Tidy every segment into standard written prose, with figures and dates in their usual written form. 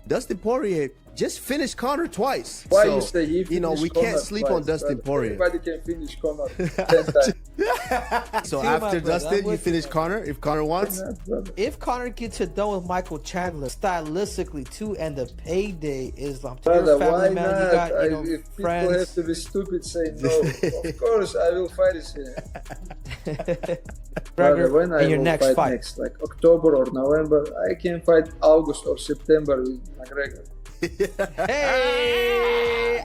Dustin Poirier just finished Conor twice. Why so, you say he finished we Conor can't sleep twice, on Dustin Poirier. Everybody can finish Conor 10 times. So See, after my brother, Dustin, I'm you with finish you. Connor if Connor wants. If Conor gets it done with Michael Chandler, stylistically too, and the payday is you're Brother, a family why man, not? you got If people friends. have to be stupid, say no. Of course, I will fight this here. Brother, when I in your will next fight fight. next, like October or November, I can fight August or September with McGregor. Hey!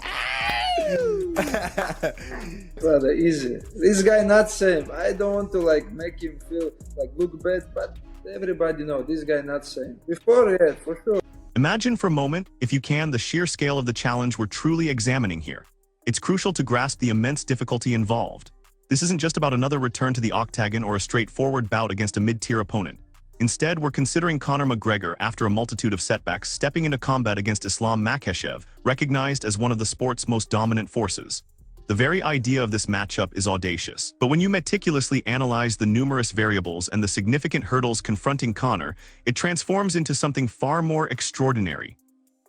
Brother, easy. This guy not same. I don't want to like make him feel like look bad, but everybody know this guy not same. Before, yeah, for sure. Imagine for a moment, if you can, the sheer scale of the challenge we're truly examining here. It's crucial to grasp the immense difficulty involved. This isn't just about another return to the octagon or a straightforward bout against a mid-tier opponent. Instead, we're considering Conor McGregor, after a multitude of setbacks, stepping into combat against Islam Makhachev, recognized as one of the sport's most dominant forces. The very idea of this matchup is audacious. But when you meticulously analyze the numerous variables and the significant hurdles confronting Conor, it transforms into something far more extraordinary.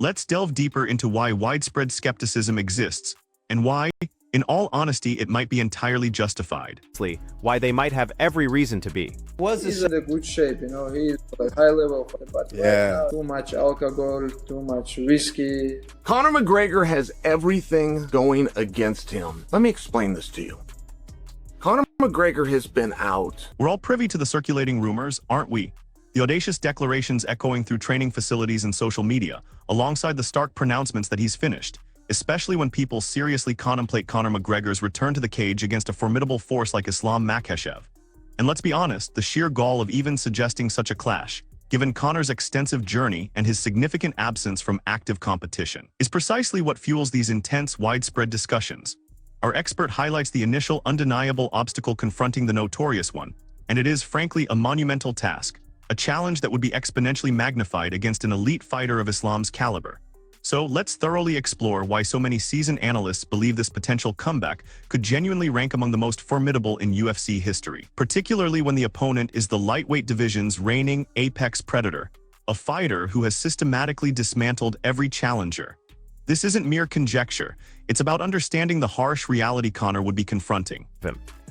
Let's delve deeper into why widespread skepticism exists, and why, in all honesty, it might be entirely justified. Why they might have every reason to be. He's in a good shape, he's like high level, but right now, too much alcohol, too much whiskey. Conor McGregor has everything going against him. Let me explain this to you. Conor McGregor has been out. We're all privy to the circulating rumors, aren't we? The audacious declarations echoing through training facilities and social media, alongside the stark pronouncements that he's finished, especially when people seriously contemplate Conor McGregor's return to the cage against a formidable force like Islam Makhachev. And let's be honest, the sheer gall of even suggesting such a clash, given Conor's extensive journey and his significant absence from active competition, is precisely what fuels these intense, widespread discussions. Our expert highlights the initial undeniable obstacle confronting the Notorious One, and it is, frankly, a monumental task, a challenge that would be exponentially magnified against an elite fighter of Islam's caliber. So let's thoroughly explore why so many seasoned analysts believe this potential comeback could genuinely rank among the most formidable in UFC history, particularly when the opponent is the lightweight division's reigning apex predator, a fighter who has systematically dismantled every challenger. This isn't mere conjecture, it's about understanding the harsh reality Conor would be confronting.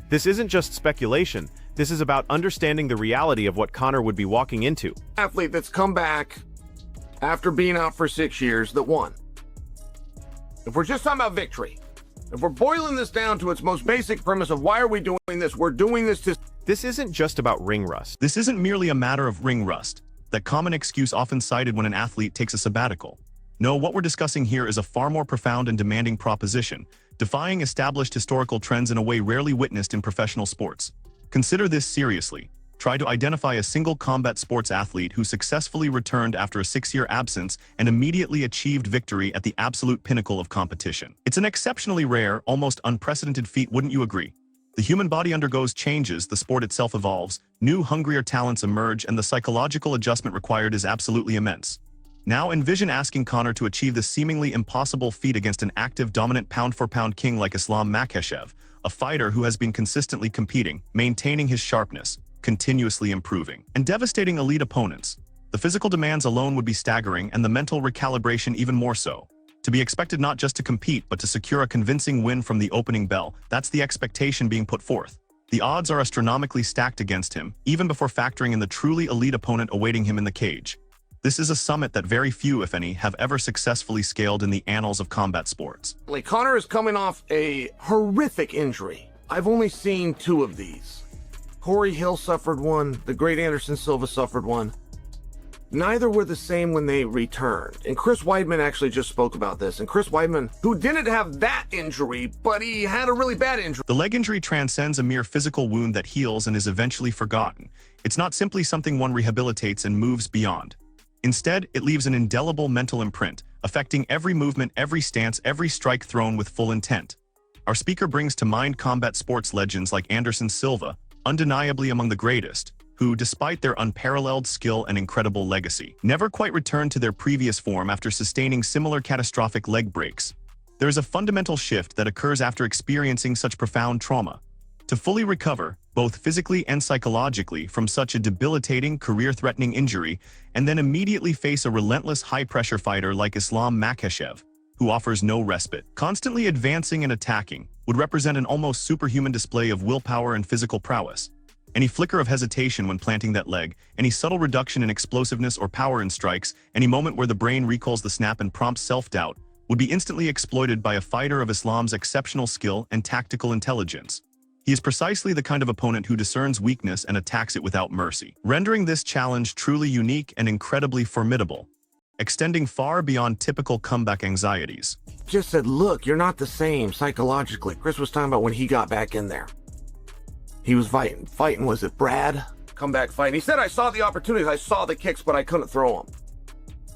This isn't just speculation, this is about understanding the reality of what Conor would be walking into. Athlete that's come back after being out for 6 years that won. If we're just talking about victory, if we're boiling this down to its most basic premise of why are we doing this, we're doing this to... This isn't just about ring rust. This isn't merely a matter of ring rust, that common excuse often cited when an athlete takes a sabbatical. No, what we're discussing here is a far more profound and demanding proposition, defying established historical trends in a way rarely witnessed in professional sports. Consider this seriously. Try to identify a single combat sports athlete who successfully returned after a 6-year absence and immediately achieved victory at the absolute pinnacle of competition. It's an exceptionally rare, almost unprecedented feat, wouldn't you agree? The human body undergoes changes, the sport itself evolves, new hungrier talents emerge, and the psychological adjustment required is absolutely immense. Now envision asking Conor to achieve this seemingly impossible feat against an active, dominant pound-for-pound king like Islam Makhachev, a fighter who has been consistently competing, maintaining his sharpness, continuously improving, and devastating elite opponents. The physical demands alone would be staggering, and the mental recalibration even more so. To be expected not just to compete, but to secure a convincing win from the opening bell, that's the expectation being put forth. The odds are astronomically stacked against him, even before factoring in the truly elite opponent awaiting him in the cage. This is a summit that very few, if any, have ever successfully scaled in the annals of combat sports. Conor is coming off a horrific injury. I've only seen 2 of these. Corey Hill suffered one, the great Anderson Silva suffered one. Neither were the same when they returned. And Chris Weidman actually just spoke about this. And Chris Weidman, who didn't have that injury, but he had a really bad injury. The leg injury transcends a mere physical wound that heals and is eventually forgotten. It's not simply something one rehabilitates and moves beyond. Instead, it leaves an indelible mental imprint, affecting every movement, every stance, every strike thrown with full intent. Our speaker brings to mind combat sports legends like Anderson Silva, undeniably among the greatest, who, despite their unparalleled skill and incredible legacy, never quite returned to their previous form after sustaining similar catastrophic leg breaks. There is a fundamental shift that occurs after experiencing such profound trauma. To fully recover, both physically and psychologically, from such a debilitating, career-threatening injury, and then immediately face a relentless high-pressure fighter like Islam Makhachev, who offers no respite. Constantly advancing and attacking would represent an almost superhuman display of willpower and physical prowess. Any flicker of hesitation when planting that leg, any subtle reduction in explosiveness or power in strikes, any moment where the brain recalls the snap and prompts self-doubt, would be instantly exploited by a fighter of Islam's exceptional skill and tactical intelligence. He is precisely the kind of opponent who discerns weakness and attacks it without mercy, rendering this challenge truly unique and incredibly formidable, extending far beyond typical comeback anxieties. Just said, look, you're not the same psychologically. Chris was talking about when he got back in there. He was fighting, was it Brad? Comeback fight. He said, I saw the opportunities, I saw the kicks, but I couldn't throw them.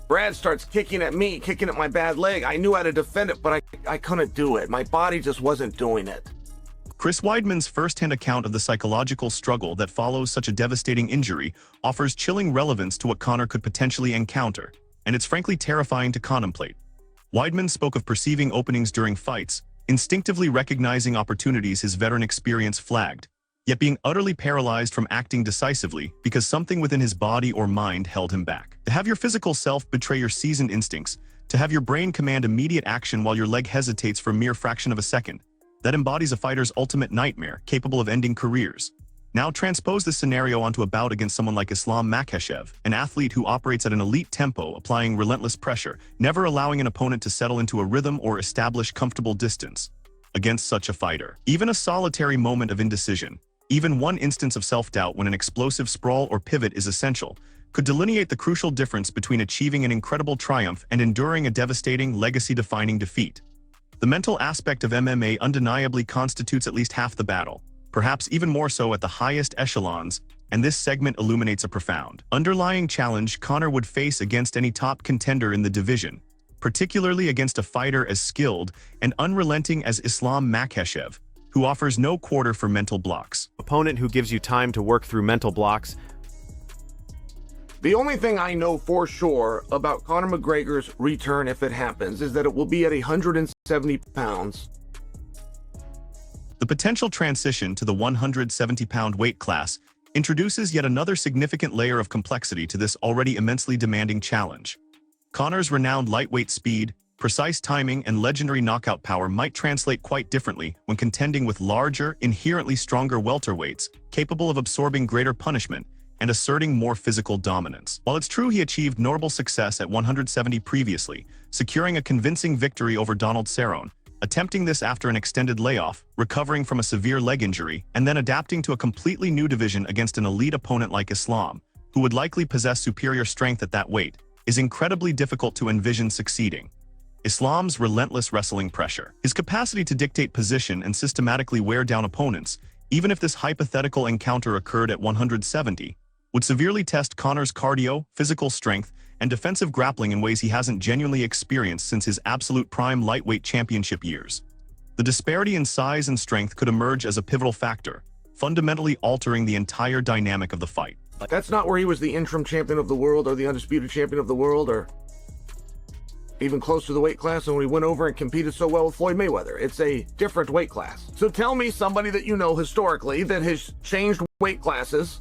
Brad starts kicking at me, kicking at my bad leg. I knew how to defend it, but I couldn't do it. My body just wasn't doing it. Chris Weidman's first-hand account of the psychological struggle that follows such a devastating injury offers chilling relevance to what Conor could potentially encounter, and it's frankly terrifying to contemplate. Weidman spoke of perceiving openings during fights, instinctively recognizing opportunities his veteran experience flagged, yet being utterly paralyzed from acting decisively because something within his body or mind held him back. To have your physical self betray your seasoned instincts, to have your brain command immediate action while your leg hesitates for a mere fraction of a second, that embodies a fighter's ultimate nightmare, capable of ending careers. Now transpose this scenario onto a bout against someone like Islam Makhachev, an athlete who operates at an elite tempo, applying relentless pressure, never allowing an opponent to settle into a rhythm or establish comfortable distance. Against such a fighter, even a solitary moment of indecision, even one instance of self-doubt when an explosive sprawl or pivot is essential, could delineate the crucial difference between achieving an incredible triumph and enduring a devastating, legacy-defining defeat. The mental aspect of MMA undeniably constitutes at least half the battle, perhaps even more so at the highest echelons, and this segment illuminates a profound, underlying challenge Conor would face against any top contender in the division, particularly against a fighter as skilled and unrelenting as Islam Makhachev, who offers no quarter for mental blocks. Opponent who gives you time to work through mental blocks. The only thing I know for sure about Conor McGregor's return, if it happens, is that it will be at 170 pounds. The potential transition to the 170-pound weight class introduces yet another significant layer of complexity to this already immensely demanding challenge. Conor's renowned lightweight speed, precise timing, and legendary knockout power might translate quite differently when contending with larger, inherently stronger welterweights, capable of absorbing greater punishment and asserting more physical dominance. While it's true he achieved notable success at 170 previously, securing a convincing victory over Donald Cerrone, attempting this after an extended layoff, recovering from a severe leg injury, and then adapting to a completely new division against an elite opponent like Islam, who would likely possess superior strength at that weight, is incredibly difficult to envision succeeding. Islam's relentless wrestling pressure, his capacity to dictate position and systematically wear down opponents, even if this hypothetical encounter occurred at 170, would severely test Conor's cardio, physical strength, and defensive grappling in ways he hasn't genuinely experienced since his absolute prime lightweight championship years. The disparity in size and strength could emerge as a pivotal factor, fundamentally altering the entire dynamic of the fight. That's not where he was the interim champion of the world or the undisputed champion of the world or even close to the weight class when he went over and competed so well with Floyd Mayweather. It's a different weight class. So tell me somebody that you know historically that has changed weight classes.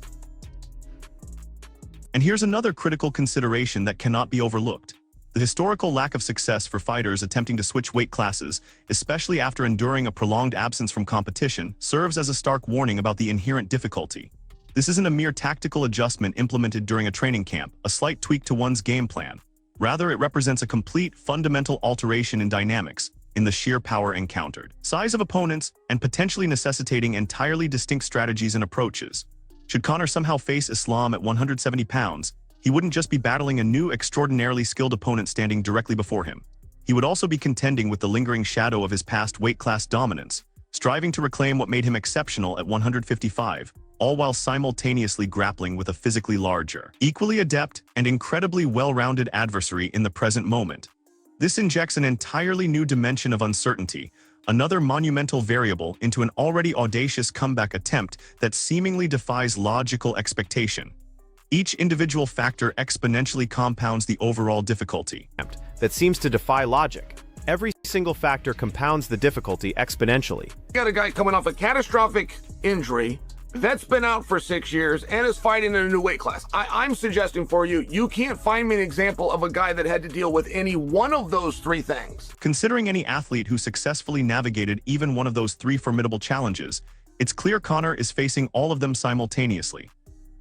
And here's another critical consideration that cannot be overlooked. The historical lack of success for fighters attempting to switch weight classes, especially after enduring a prolonged absence from competition, serves as a stark warning about the inherent difficulty. This isn't a mere tactical adjustment implemented during a training camp, a slight tweak to one's game plan. Rather, it represents a complete, fundamental alteration in dynamics, in the sheer power encountered, size of opponents, and potentially necessitating entirely distinct strategies and approaches. Should Conor somehow face Islam at 170 pounds, he wouldn't just be battling a new, extraordinarily skilled opponent standing directly before him. He would also be contending with the lingering shadow of his past weight class dominance, striving to reclaim what made him exceptional at 155, all while simultaneously grappling with a physically larger, equally adept, and incredibly well-rounded adversary in the present moment. This injects an entirely new dimension of uncertainty, another monumental variable into an already audacious comeback attempt that seemingly defies logical expectation. Each individual factor exponentially compounds the overall difficulty. That seems to defy logic. Every single factor compounds the difficulty exponentially. You got a guy coming off a catastrophic injury, that's been out for 6 years and is fighting in a new weight class. I'm suggesting for you, you can't find me an example of a guy that had to deal with any one of those three things. Considering any athlete who successfully navigated even one of those three formidable challenges, it's clear Conor is facing all of them simultaneously.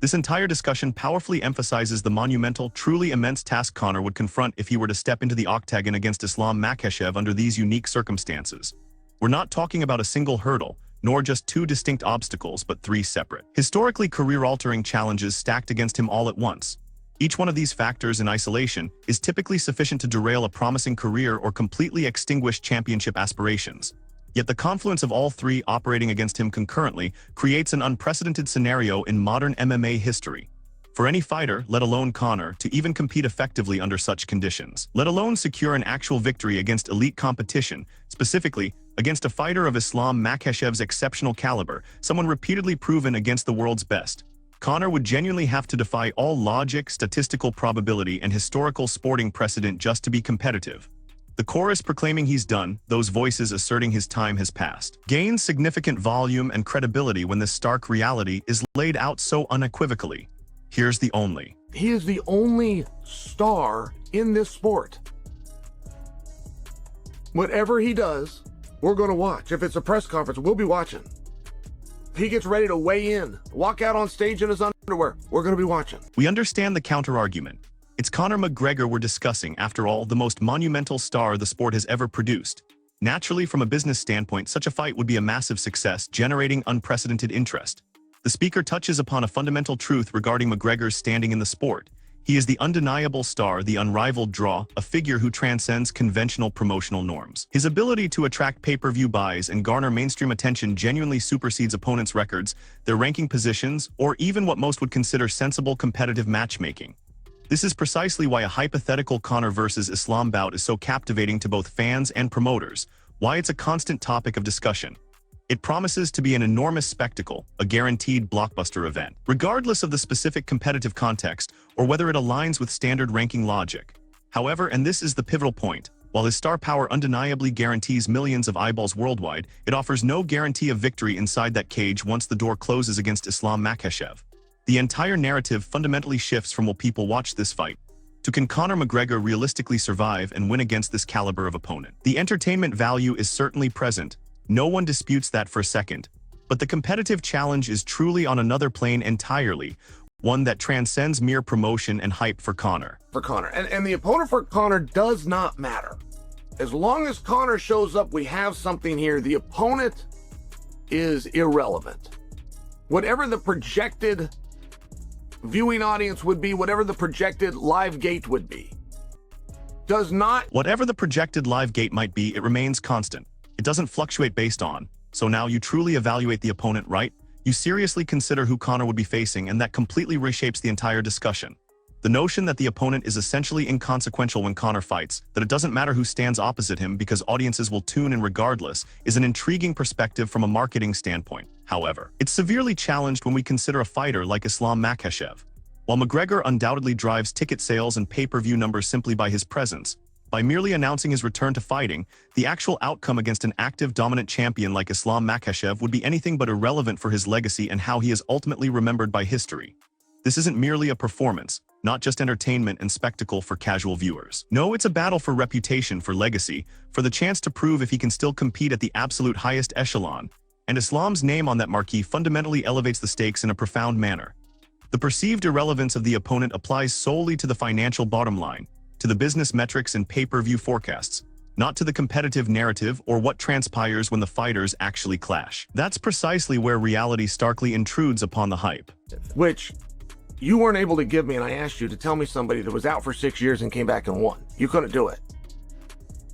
This entire discussion powerfully emphasizes the monumental, truly immense task Conor would confront if he were to step into the octagon against Islam Makhachev under these unique circumstances. We're not talking about a single hurdle, nor just two distinct obstacles, but three separate, historically career-altering challenges stacked against him all at once. Each one of these factors in isolation is typically sufficient to derail a promising career or completely extinguish championship aspirations. Yet the confluence of all three operating against him concurrently creates an unprecedented scenario in modern MMA history. For any fighter, let alone Conor, to even compete effectively under such conditions, let alone secure an actual victory against elite competition, specifically against a fighter of Islam Makhachev's exceptional caliber, someone repeatedly proven against the world's best, Conor would genuinely have to defy all logic, statistical probability, and historical sporting precedent just to be competitive. The chorus proclaiming he's done, those voices asserting his time has passed, gains significant volume and credibility when this stark reality is laid out so unequivocally. Here's the only. He is the only star in this sport. Whatever he does, we're going to watch. If it's a press conference, we'll be watching. If he gets ready to weigh in, walk out on stage in his underwear, we're going to be watching. We understand the counter-argument. It's Conor McGregor we're discussing, after all, the most monumental star the sport has ever produced. Naturally, from a business standpoint, such a fight would be a massive success, generating unprecedented interest. The speaker touches upon a fundamental truth regarding McGregor's standing in the sport. He is the undeniable star, the unrivaled draw, a figure who transcends conventional promotional norms. His ability to attract pay-per-view buys and garner mainstream attention genuinely supersedes opponents' records, their ranking positions, or even what most would consider sensible competitive matchmaking. This is precisely why a hypothetical Conor versus Islam bout is so captivating to both fans and promoters, why it's a constant topic of discussion. It promises to be an enormous spectacle, a guaranteed blockbuster event, regardless of the specific competitive context or whether it aligns with standard ranking logic. However, and this is the pivotal point, while his star power undeniably guarantees millions of eyeballs worldwide, it offers no guarantee of victory inside that cage once the door closes against Islam Makhachev. The entire narrative fundamentally shifts from will people watch this fight to can Conor McGregor realistically survive and win against this caliber of opponent. The entertainment value is certainly present, no one disputes that for a second, but the competitive challenge is truly on another plane entirely, one that transcends mere promotion and hype for Conor. And the opponent for Conor does not matter. As long as Conor shows up, we have something here. The opponent is irrelevant. Whatever the projected viewing audience would be, whatever the projected live gate would be, does not... Whatever the projected live gate might be, it remains constant. It doesn't fluctuate based on. So now you truly evaluate the opponent, right? You seriously consider who Conor would be facing, and that completely reshapes the entire discussion. The notion that the opponent is essentially inconsequential when Conor fights, that it doesn't matter who stands opposite him because audiences will tune in regardless, is an intriguing perspective from a marketing standpoint. However, it's severely challenged when we consider a fighter like Islam Makhachev. While McGregor undoubtedly drives ticket sales and pay-per-view numbers simply by his presence, by merely announcing his return to fighting, the actual outcome against an active dominant champion like Islam Makhachev would be anything but irrelevant for his legacy and how he is ultimately remembered by history. This isn't merely a performance, not just entertainment and spectacle for casual viewers. No, it's a battle for reputation, for legacy, for the chance to prove if he can still compete at the absolute highest echelon, and Islam's name on that marquee fundamentally elevates the stakes in a profound manner. The perceived irrelevance of the opponent applies solely to the financial bottom line, to the business metrics and pay-per-view forecasts, not to the competitive narrative or what transpires when the fighters actually clash. That's precisely where reality starkly intrudes upon the hype. Which you weren't able to give me, and I asked you to tell me somebody that was out for 6 years and came back and won. You couldn't do it.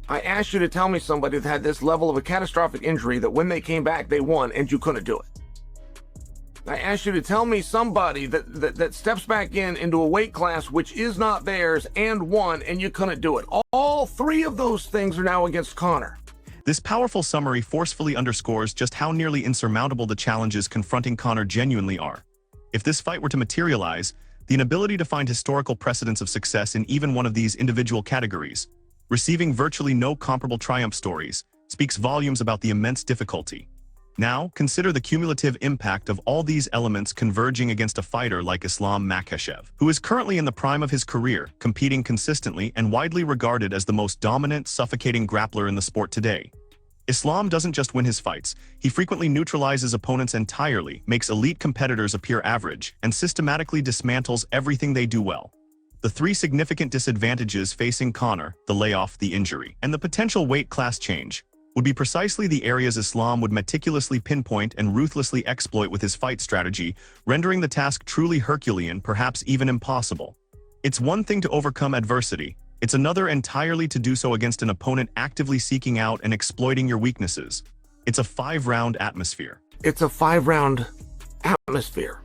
I asked you to tell me somebody that had this level of a catastrophic injury that when they came back, they won, and you couldn't do it. I asked you to tell me somebody that steps back into a weight class which is not theirs and won, and you couldn't do it. All three of those things are now against Conor. This powerful summary forcefully underscores just how nearly insurmountable the challenges confronting Conor genuinely are. If this fight were to materialize, the inability to find historical precedents of success in even one of these individual categories, receiving virtually no comparable triumph stories, speaks volumes about the immense difficulty. Now, consider the cumulative impact of all these elements converging against a fighter like Islam Makhachev, who is currently in the prime of his career, competing consistently and widely regarded as the most dominant, suffocating grappler in the sport today. Islam doesn't just win his fights, he frequently neutralizes opponents entirely, makes elite competitors appear average, and systematically dismantles everything they do well. The three significant disadvantages facing Conor, the layoff, the injury, and the potential weight class change, would be precisely the areas Islam would meticulously pinpoint and ruthlessly exploit with his fight strategy, rendering the task truly Herculean, perhaps even impossible. It's one thing to overcome adversity, it's another entirely to do so against an opponent actively seeking out and exploiting your weaknesses. It's a 5-round atmosphere. It's a 5-round atmosphere.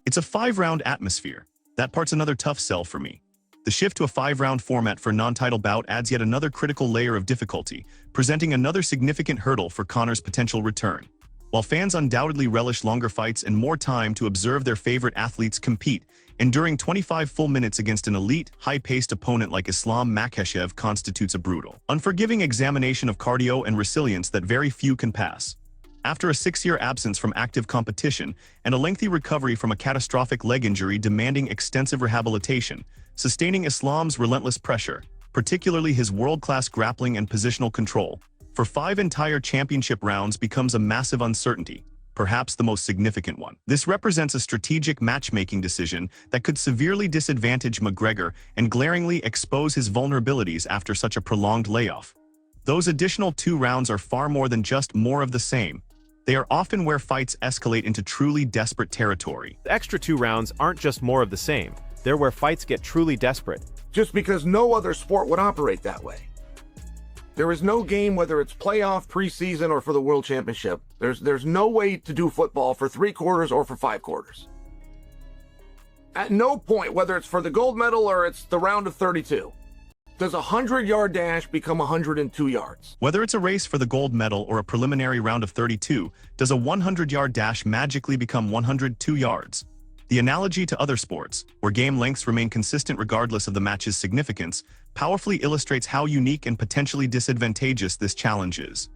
It's a 5-round atmosphere. That part's another tough sell for me. The shift to a 5-round format for a non-title bout adds yet another critical layer of difficulty, presenting another significant hurdle for Conor's potential return. While fans undoubtedly relish longer fights and more time to observe their favorite athletes compete, enduring 25 full minutes against an elite, high-paced opponent like Islam Makhachev constitutes a brutal, unforgiving examination of cardio and resilience that very few can pass. After a 6-year absence from active competition and a lengthy recovery from a catastrophic leg injury demanding extensive rehabilitation, sustaining Islam's relentless pressure, particularly his world-class grappling and positional control, for 5 entire championship rounds becomes a massive uncertainty, perhaps the most significant one. This represents a strategic matchmaking decision that could severely disadvantage McGregor and glaringly expose his vulnerabilities after such a prolonged layoff. Those additional 2 rounds are far more than just more of the same. They are often where fights escalate into truly desperate territory. The extra 2 rounds aren't just more of the same. They're where fights get truly desperate. Just because no other sport would operate that way. There is no game, whether it's playoff, preseason, or for the World Championship. There's no way to do football for 3 quarters or for 5 quarters. At no point, whether it's for the gold medal or it's the round of 32, does a 100-yard dash become 102 yards. Whether it's a race for the gold medal or a preliminary round of 32, does a 100-yard dash magically become 102 yards? The analogy to other sports, where game lengths remain consistent regardless of the match's significance, powerfully illustrates how unique and potentially disadvantageous this challenge is.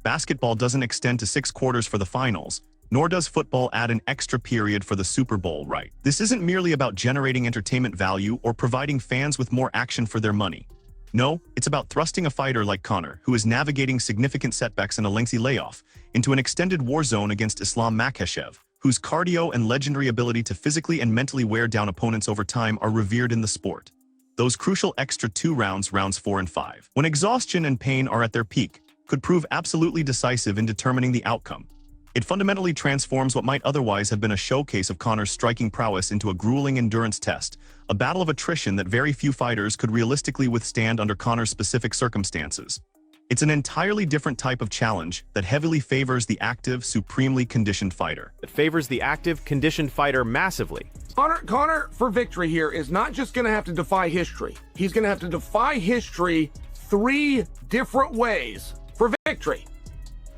Basketball doesn't extend to 6 quarters for the finals, nor does football add an extra period for the Super Bowl, right? This isn't merely about generating entertainment value or providing fans with more action for their money. No, it's about thrusting a fighter like Conor, who is navigating significant setbacks in a lengthy layoff, into an extended war zone against Islam Makhachev, whose cardio and legendary ability to physically and mentally wear down opponents over time are revered in the sport. Those crucial extra 2 rounds, rounds 4 and 5, when exhaustion and pain are at their peak, could prove absolutely decisive in determining the outcome. It fundamentally transforms what might otherwise have been a showcase of Conor's striking prowess into a grueling endurance test, a battle of attrition that very few fighters could realistically withstand under Conor's specific circumstances. It's an entirely different type of challenge that heavily favors the active, supremely conditioned fighter. It favors the active, conditioned fighter massively. Conor, for victory here, is not just going to have to defy history. He's going to have to defy history 3 different ways for victory.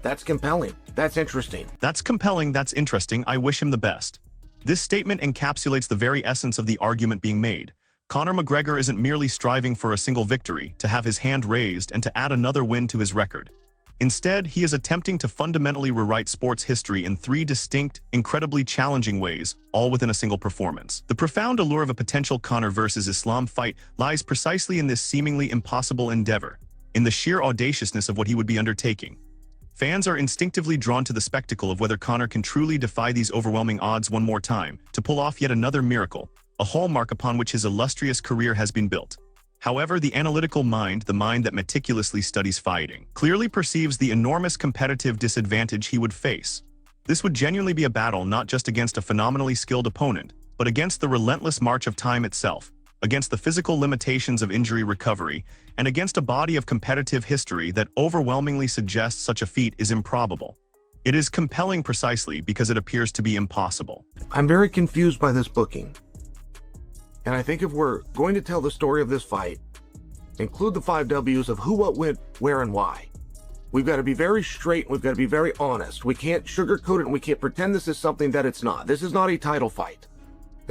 That's compelling. That's interesting. That's compelling, that's interesting, I wish him the best. This statement encapsulates the very essence of the argument being made. Conor McGregor isn't merely striving for a single victory, to have his hand raised and to add another win to his record. Instead, he is attempting to fundamentally rewrite sports history in 3 distinct, incredibly challenging ways, all within a single performance. The profound allure of a potential Conor versus Islam fight lies precisely in this seemingly impossible endeavor, in the sheer audaciousness of what he would be undertaking. Fans are instinctively drawn to the spectacle of whether Conor can truly defy these overwhelming odds one more time, to pull off yet another miracle, a hallmark upon which his illustrious career has been built. However, the analytical mind, the mind that meticulously studies fighting, clearly perceives the enormous competitive disadvantage he would face. This would genuinely be a battle not just against a phenomenally skilled opponent, but against the relentless march of time itself, against the physical limitations of injury recovery, and against a body of competitive history that overwhelmingly suggests such a feat is improbable. It is compelling precisely because it appears to be impossible. I'm very confused by this booking. And I think if we're going to tell the story of this fight, include the 5 W's of who, what, when, where, and why. We've got to be very straight, we've got to be very honest. We can't sugarcoat it and we can't pretend this is something that it's not. This is not a title fight.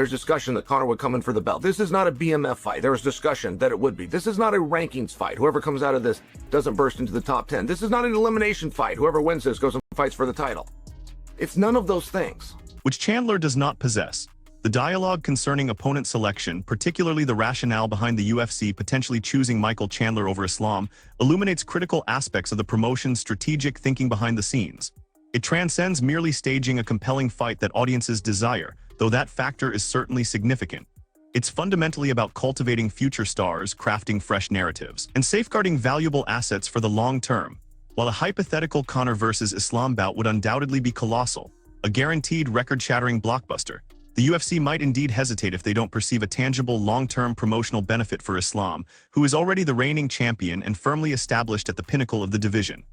There's discussion that Conor would come in for the belt. This is not a BMF fight. There was discussion that it would be. This is not a rankings fight. Whoever comes out of this doesn't burst into the top 10. This is not an elimination fight. Whoever wins this goes and fights for the title. It's none of those things. Which Chandler does not possess. The dialogue concerning opponent selection, particularly the rationale behind the UFC potentially choosing Michael Chandler over Islam, illuminates critical aspects of the promotion's strategic thinking behind the scenes. It transcends merely staging a compelling fight that audiences desire, though that factor is certainly significant. It's fundamentally about cultivating future stars, crafting fresh narratives, and safeguarding valuable assets for the long term. While a hypothetical Conor versus Islam bout would undoubtedly be colossal, a guaranteed record-shattering blockbuster, the UFC might indeed hesitate if they don't perceive a tangible long-term promotional benefit for Islam, who is already the reigning champion and firmly established at the pinnacle of the division.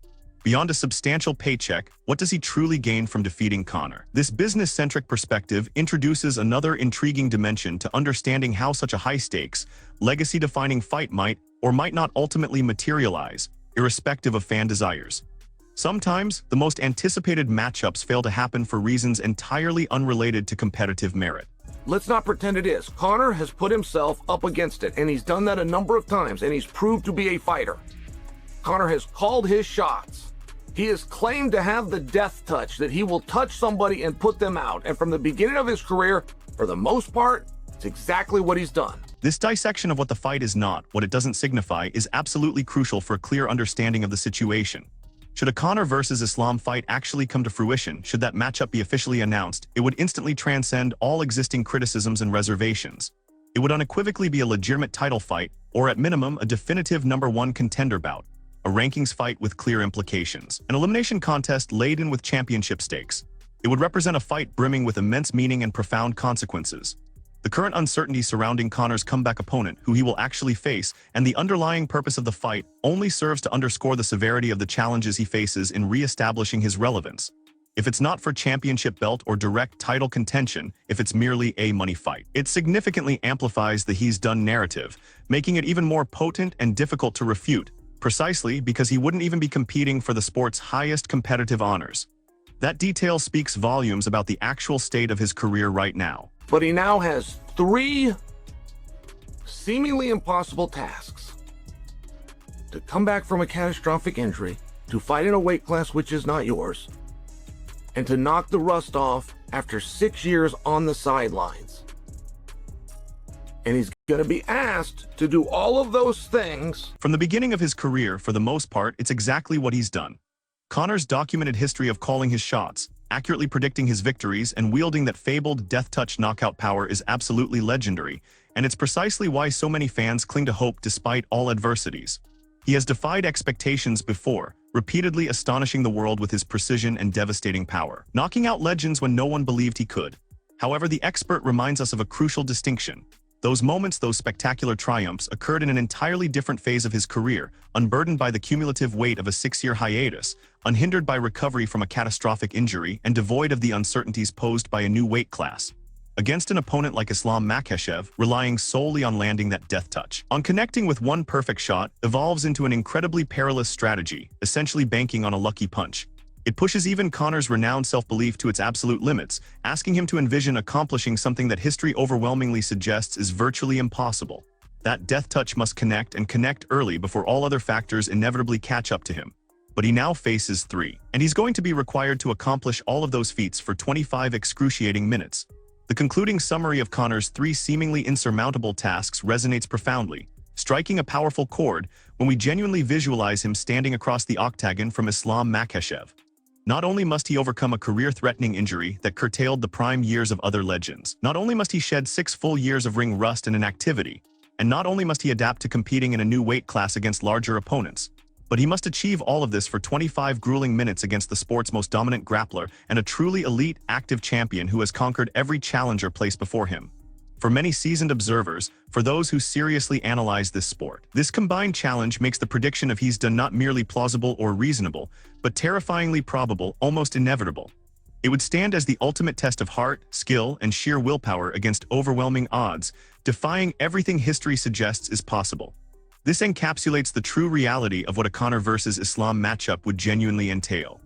Beyond a substantial paycheck, what does he truly gain from defeating Conor? This business-centric perspective introduces another intriguing dimension to understanding how such a high-stakes, legacy-defining fight might or might not ultimately materialize, irrespective of fan desires. Sometimes, the most anticipated matchups fail to happen for reasons entirely unrelated to competitive merit. Let's not pretend it is. Conor has put himself up against it, and he's done that a number of times, and he's proved to be a fighter. Conor has called his shots. He has claimed to have the death touch, that he will touch somebody and put them out. And from the beginning of his career, for the most part, it's exactly what he's done. This dissection of what the fight is not, what it doesn't signify, is absolutely crucial for a clear understanding of the situation. Should a Conor versus Islam fight actually come to fruition, should that matchup be officially announced, it would instantly transcend all existing criticisms and reservations. It would unequivocally be a legitimate title fight, or at minimum, a definitive #1 contender bout, a rankings fight with clear implications, an elimination contest laden with championship stakes. It would represent a fight brimming with immense meaning and profound consequences. The current uncertainty surrounding Conor's comeback opponent, who he will actually face, and the underlying purpose of the fight only serves to underscore the severity of the challenges he faces in re-establishing his relevance. If it's not for championship belt or direct title contention, if it's merely a money fight, it significantly amplifies the he's done narrative, making it even more potent and difficult to refute, precisely because he wouldn't even be competing for the sport's highest competitive honors. That detail speaks volumes about the actual state of his career right now. But he now has 3 seemingly impossible tasks. To come back from a catastrophic injury, to fight in a weight class which is not yours, and to knock the rust off after 6 years on the sidelines. And he's going to be asked to do all of those things. From the beginning of his career, for the most part, it's exactly what he's done. Conor's documented history of calling his shots, accurately predicting his victories, and wielding that fabled death-touch knockout power is absolutely legendary, and it's precisely why so many fans cling to hope despite all adversities. He has defied expectations before, repeatedly astonishing the world with his precision and devastating power, knocking out legends when no one believed he could. However, the expert reminds us of a crucial distinction. Those moments, those spectacular triumphs, occurred in an entirely different phase of his career, unburdened by the cumulative weight of a 6-year hiatus, unhindered by recovery from a catastrophic injury, and devoid of the uncertainties posed by a new weight class. Against an opponent like Islam Makhachev, relying solely on landing that death touch, on connecting with one perfect shot, evolves into an incredibly perilous strategy, essentially banking on a lucky punch. It pushes even Conor's renowned self-belief to its absolute limits, asking him to envision accomplishing something that history overwhelmingly suggests is virtually impossible. That death touch must connect, and connect early before all other factors inevitably catch up to him. But he now faces 3, and he's going to be required to accomplish all of those feats for 25 excruciating minutes. The concluding summary of Conor's 3 seemingly insurmountable tasks resonates profoundly, striking a powerful chord when we genuinely visualize him standing across the octagon from Islam Makhachev. Not only must he overcome a career-threatening injury that curtailed the prime years of other legends, not only must he shed 6 full years of ring rust and inactivity, and not only must he adapt to competing in a new weight class against larger opponents, but he must achieve all of this for 25 grueling minutes against the sport's most dominant grappler and a truly elite, active champion who has conquered every challenger placed before him. For many seasoned observers, for those who seriously analyze this sport, this combined challenge makes the prediction of he's done not merely plausible or reasonable, but terrifyingly probable, almost inevitable. It would stand as the ultimate test of heart, skill, and sheer willpower against overwhelming odds, defying everything history suggests is possible. This encapsulates the true reality of what a Conor versus Islam matchup would genuinely entail.